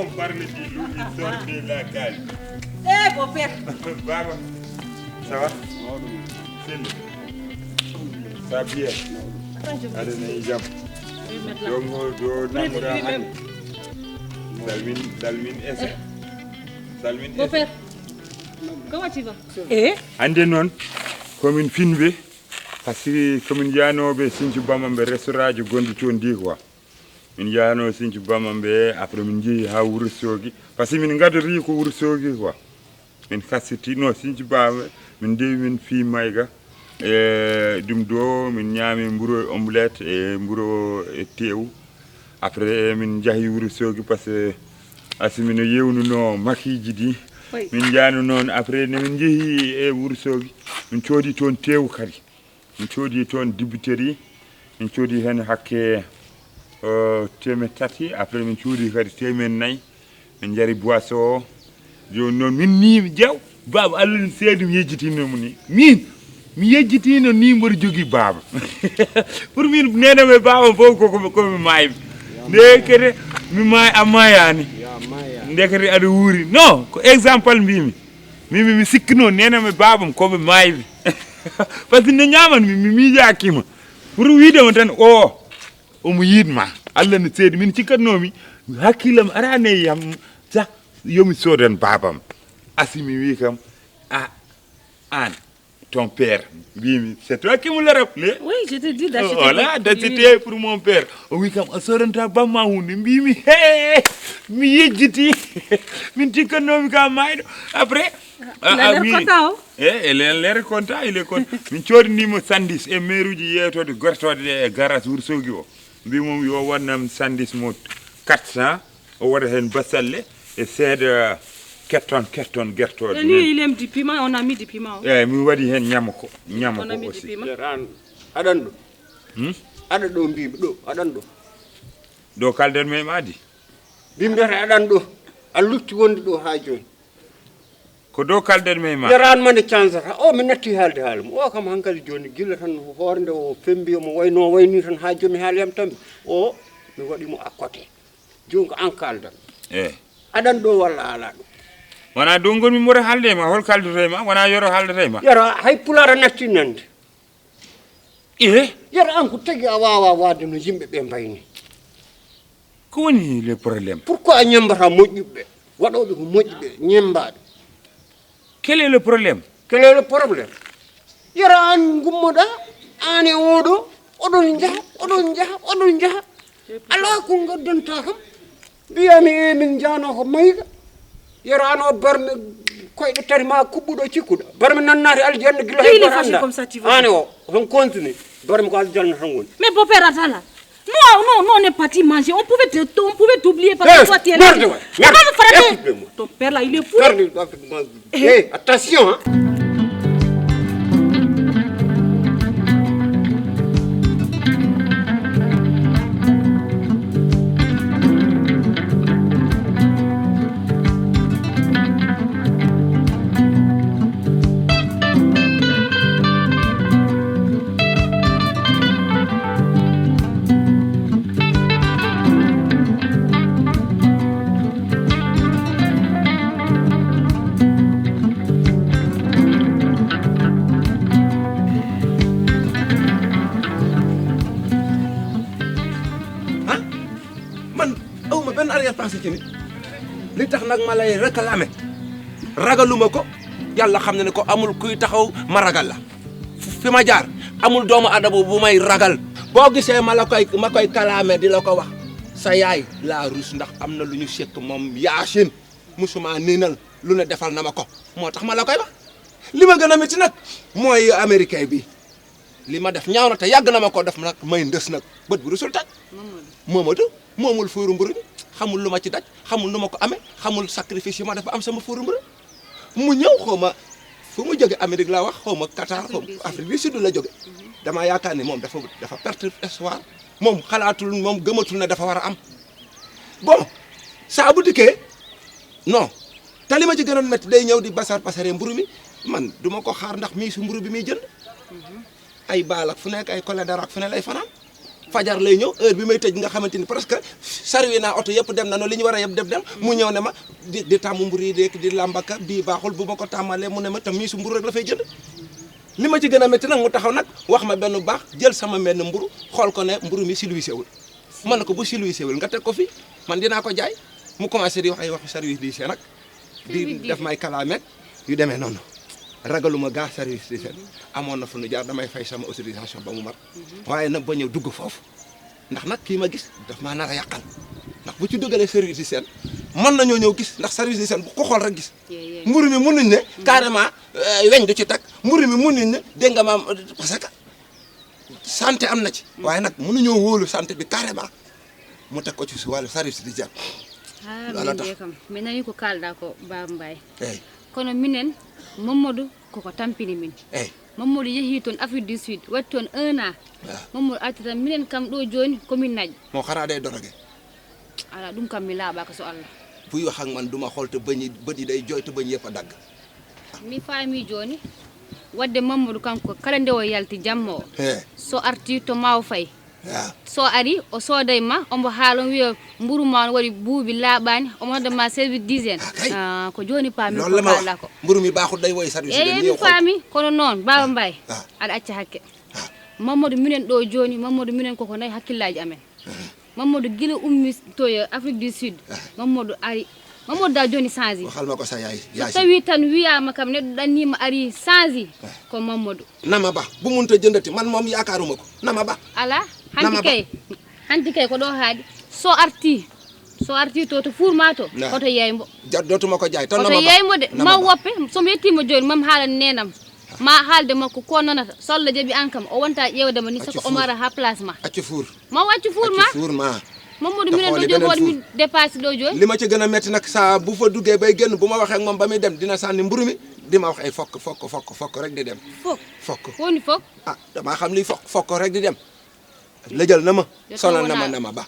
On parle du loup, il sort de la cage. Eh, beau-père. Baba, ça va? Ça bien. Attends, je vais Allez, nañu jàpp. mettre là. doo nangu daa même. Salmin ese. Salmin ese. Beau-père, comment tu vas? Eh? Hande noon komin Finɓe par ce que komin janoɓe Sinthiou Bamamɓe restaurant ji gonɗi toon ndi quoi min jano Sinthiou Bamamɓe après min jeehi ha Wourossogui par ce que min gadori ko Wourossogui quoi min kassiti no Sinthiou Bamamɓe min dewi min fi mayga e ɗum ɗo min ñaami mburo omelette e mburo e tew après min jaahi Wourossogui par ce que ASSIMI no yewnuno makiji ɗi min jaanu noon après ne min jeehi e Wourossogui min coodi toon tew kadi min coodi toon dibiteri min coodi hen hakke temed tati après min coodi kadi temen nayyi min jari boisson o joni noon min ni jeew baba Allah ni seedi mi yejjitinomo ni min mi yejjitino ni mboɗo jogui baba pour min nename baba fof komi maymi nde kede mi may a mayani ndekete aɗa wuuri non ko exemple mbimi mi sikkino nename babam komi maymi par ce que nde ñamanmi mi miijakima pour wiidemo tan omo yiidma Allah no seedi min cikkatnomi hakkillam arane yam sa yomi sodan babam ASSIMI wi kam an ton père mbimi c'est toi qui me le rappelé. Oui, je te dis d'acheter. Voilà, d'acheter pour mon père. Oui, comme on soranta bamma hunde mbimi he mi yejjiti min tikkannomi ka mayɗo après il a l'air content. elle a l'air content, il est content. min coodinimo sandis e maire uji yeytode gortode e garage Wourossogui o mbimo yo wannam sandis mo 400 o waɗa hen basalle e seeda ketton gertode. Et lui, il aime du piment, on a mis du piment. mi waɗi hen ñama ko On a mis du aussi. piment. aɗan ɗo aɗa ɗo mbimi ɗo aɗan ɗo ɗo kalden men maadi mbimdata aɗan ɗo a lutti wonde ɗo ha joni ko dow kalden men ma yaranma nde cansata mi natti haalde haalamo o kam hankadi joni gilla tan hoore nde o fembi omo wayno wayni tan ha joni haaliyam tambi mi waɗimo à côté joni ko an kaldan aɗan ɗo walla ala ɗo wona dow gonmi mboɗo haalde ma hol kaldete e ma wona yoro haaldete e ma yara hay pulara natti nande e yara an ko tagui a wawa wade no yimɓe ɓe mbayni ko woni le probléme pourquoi a ñembata moƴƴuɓe waɗoɓe ko moƴƴuɓe ñembaɓe quel est le problème quel est le problème yara an gummoɗa an e oɗo oɗon jaaha ala ko gaddanta kam mbiyami min jano ko mayga yara an o barme koyɗe tati ma kuɓɓuɗo cikkuɗo barme nannati aljanna gila Il est fâché comme ça, tu vois. ane on continue barme ko aljanna tan woni Mais beau-père, attends là. Non, on est parti manger. On pouvait t'oublier parce que toi, tu es là. merde, Tu vas me frapper. écoute-moi. Ton père là, il est fou. attention ci ni li tax nag ma lay réclamer ragaluma ko yàlla xam ne ko amul kuy taxaw ma ragal la fi ma jaar amul doomu adama bu may ragal boo gisee ma koy kalaame di la ko wax sa yaay laa rus ndax am na lu ñu sekk moom Yaasin musuma niinal lu ne defal na ma ko moo tax ma la koy wax li ma gën a métti nag mooy américain bi li ma def ñaaw na te yàgg na ma ko def nag may ndës nag bët bu rusul taj Mamadou moomul fóoru mburu mi xamul lu ma ci daj xamul nu ma ko amee xamul sacrifice yi ma def ba am sama fóoru mburu mu ñëw xaw ma fu mu jóge Amérique laa wax xaw ma Qatar xaw ma Afrique du Sud la jóge damaa yaakaar ni moom dafa perte espoir moom xalaatul moom gëmatul ne dafa war a am bon saa bu dikkee non te li ma ci gënoon métti day ñëw di basar pasare mburu mi man du ma ko xaar ndax mii su mburu bi muy jënd ay baal ak fu nekk ay collé dara ak fu ne lay fanaan fajar lay ñëw heure bi may tëj nga xamante ni presque sarwi naa oto yëpp dem na noonu li ñu war a yëpp dem mu ñëw ne ma di tàmm mburu yi di làmbaka bii baaxul bu ma ko tàmmalee mu ne ma tam mii su mburu rek la fay jënd li ma ci gën a métti nag mu taxaw nag wax ma benn baax jël sama benn mburu xool ko ne mburu mi siluisé wul man na ko bu siluisé wul nga teg ko fi man dinaa ko jaay mu commencé di wax ay waxu service lycée nag di def may kalaameeg yu demee noonu ragaluma gaa service lycée amoon na fu nu jaar damay fay sama autorisation ba mu mat waaye nag ba ñëw dugg foofu ndax nag kii ma gis daf maa nar a yàqal ndax bu ci duggalee service lycée mën nañoo ñëw gis ndax service lycée bu ko xool rek gis mburu mi mun nañ ne carrément weñ du ci tag mburu mi mun nañ ne dégg nga maam parce que santé am na ci waaye nag mënuñoo wóolu santé bi carrément mu teg ko ci su wàllu service lycée loolu tax mais nani ko kalda ko Baba Mbaye eyi kono minen Mamadou koko tampini min eyi Mamadou yeehi toon Afrique du Sud watti toon 1 an Mamadou arti tan minen kam ɗo joni komin naƴƴo moo xanaa day doroge ala ɗum kam mi laaɓaka so Allah buy wax ak man duma xool te bëñ bët yi day jooy te bëñ yëpp a dagg mi faami joni wadde Mamadou kanko kala nde o yalti jamma o so arti to Maw Faye so ari o sooday ma ombo haala on wiya mburu ma on waɗi buubi laaɓani omo hodda ma service d'hygiène ko joni paami ko kalɗa ko mburu mi baaxul day woy service mi faami kono noon Baba Mbaye aɗa acca hakke Mamadou minen ɗo joni Mamadou minen koko nayi hakkillaji amen Mamadou gila ummi to Afrique du Sud Mamadou ari Mamadou da joni change waxal ma ko sa yaay so tawi tan wiyama kam neɗɗo ɗannima ari change ko Mamadou nama ba bu munta jëndati man moom yaakaaruma ko nama ba ala hanti kay ko ɗo haaɗi so arti to fuurma to koto yeymo dootuma ko jaay tan koto yeymo de ma woppe somi yettima joni mam haalani nenam ma haalde makko ko nanata solla jaaɓi an kam o wonta ƴewdema ni sako omara ha place ma accu fuur ma waccu fuur ma Mamadou minen ɗo joni waɗmi dépassé ɗo joni li ma ci gën a métti nag saa bu fa duggee bay génn bu ma waxee ak moom ba muy dem dina sànni mburu mi di ma wax ay fokk rek di dem fokk woni fokk ah damaa xam li fokk rek di dem lëjal na ma sonal na ma ba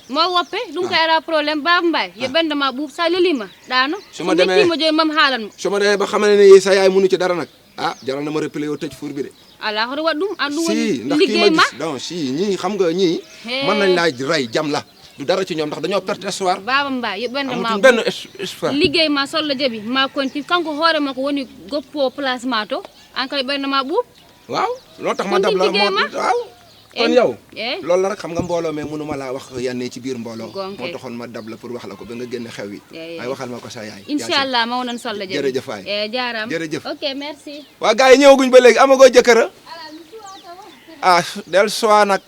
ma woppe ɗum kay ala probléme Baba Mbaye yo ɓendema ɓuuɓ sa lelima ɗano su ma demee joni mam haalanmo su ma demee ba xamane ne sa yaay munu ci dara nag ah jaral na ma replé yow tëj fuur bi de ala hoto waɗ ɗum an ɗum si ndax kii ma gis donc si ñii xam nga ñii mën nañ laa rey jam la du dara ci ñoom ndax dañoo perte espoir Baba Mbaye yo ɓendema benn espoir liggéey ma solla jaaɓi ma konti kanko hoore makko woni goppo place ma to an kay ɓendema ɓuuɓ waaw loolu tax ma dab la waaw kon yow loolu la rek xam nga mbooloo mais mënuma laa wax yanne ci biir mbooloo moo taxoon ma dab la pour wax la ko ba nga génne xew yi ay waxal ma ko sa yaay inchallah ma wonon solla jaaɓi jërëjëf waay jaaraam jërëjëf ok merci waa gars yi ñëwaguñ ba léegi amagoo jëkkëra ah del soir nag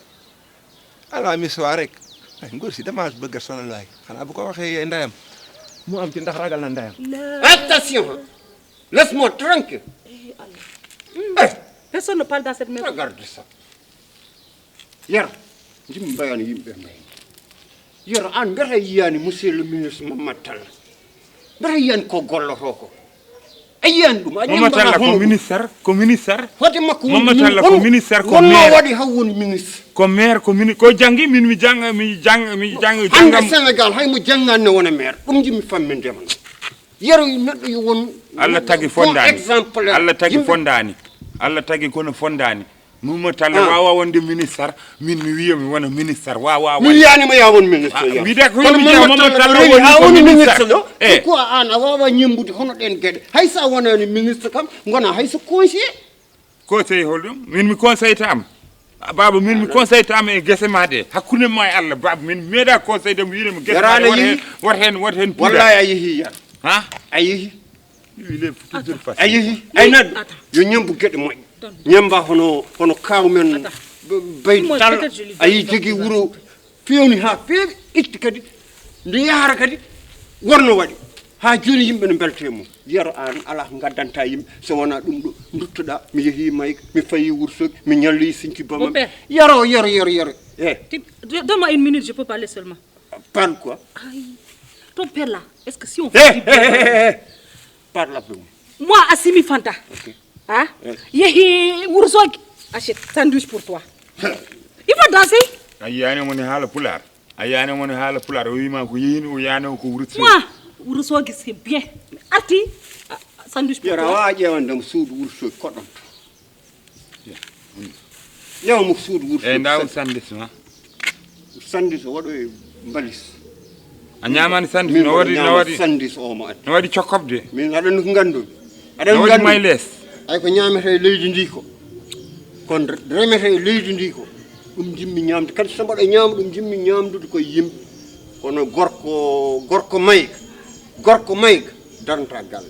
ala mi soir rek ay ngóor si dama bëgg a sonal waay xanaa bu ko waxee ndeyam mu am ci ndax ragal na ndeyam Attention, laisse-moi tranquille. Personne ne parle dans cette maison. Regarde ça. Yar, jim bayani yimɓe may. Yar an mbeta yiyani monsieur le ministre Mamatalla. Mbeta yiyani ko golloto ko. A yiyani ɗum a Mamatalla ko ministére hote makko Mamatalla ko ministére ko wonno maire waɗi haw woni ministre. ko maire ko ko jangi min mi janga hande Sénégal hay mo jangani ne wona maire ɗum jimmi fammindema. Yaro neɗɗo yo won Allah tagi fondani Allah tagi kono fondani Mamatalla wawa wonde ministére min mi wiya mi wona ministére wawa mi wiyanima ya won ministre wiide ko yimi wiya Mamatalla woni ko ministre ɗo pourquoi an a wawa ñembude hono ɗen gueɗe hay sa wonani ministre kam gona hay so conseiller conseil holɗum min mi conseil tam baba min mi conseil tama e gese ma de hakkunde ma e Allah baba min meeda conseil de mo wiide mo gese Yarane ma yi. wat hen wallahi a yeehi yan ha a yeehi il est toujours a facile yeehi ay naddo yo ñambu gueɗe moƴƴe ñamba hono kaw men bay tal a yi jogui wuuro fewni ha feewi itti kadi nde yahara kadi wonno waɗi ha joni yimɓe ne belte mum yero an ala gaddanta yimɓe so wona ɗum ɗo duttoɗa mi yeehi mayga mi fayi Wourossogui mi ñalloyi Sinthiou Bamam yero Donne-moi une minute, je peux parler seulement. Parle quoi? Aïe. Ton père là, est-ce que si on fait Parle avec moi. Moi, Assimi Fanta. Ok. Hein? Yehi Wourossogui. Achète sandwich pour toi. Il va danser. ayane mon hala pular o wima ko yini o yano ko Wourossogui Moi, Wourossogui c'est bien. Arti, sandwich pour Yero toi. wa ƴewandemo suudu Wourossogui koɗɗon ƴewmo suudu Wourossogui ndaw sandis ma sandis o waɗo e mbalis a ñamani sandis min no waɗi sandis omo addi no waɗi cokkobde min aɗani ko ganndumi no aɗani waɗi ganndumi mayles ay ko ñamete e leydi ndi ko kono remete e leydi ndi ko ɗum jimmi ñamde kadi so mbaɗa ñaama ɗum jimmi ñamdude koye yimɓe kono gorko mayga darnata galle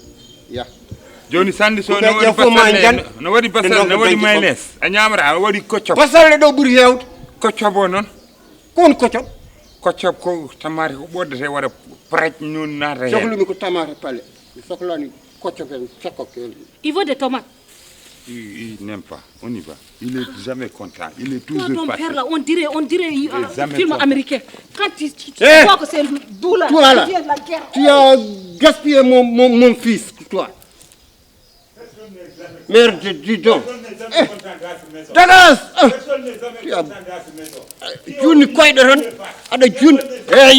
ya joni sandis o Ko ɓe fof ma jan- no waɗi basal ɓe no waɗi dañde mayles a ñamata no waɗi koccob basalle ɗo ɓuuri hewde koccob o noon kon kocob koccob ko tamate ko ɓoddete waɗa praj nun nata hen sohlumi ko tamate palle mi sohlani koccob en cekkoke en Il veut des tomates. il n'aime pas on y va il est jamais content il est Toi, toujours ton père facile là, on dirait un jamais film content. américain. Quand tu Eh! vois que c'est d'où là, Toi, là. qui vient de la guerre. Tu as gaspillé mon fils, toi. Merde, dis donc. Dagas! Tu as juni koyɗo tan aɗa juni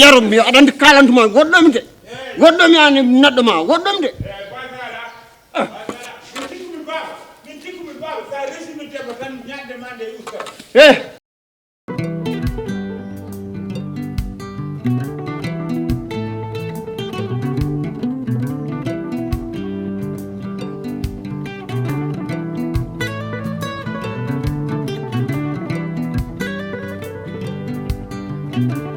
yarum mi aɗa andi kalantuma goɗɗomi de goɗɗomi ani neɗɗo ma goɗɗomi de eh Thank you.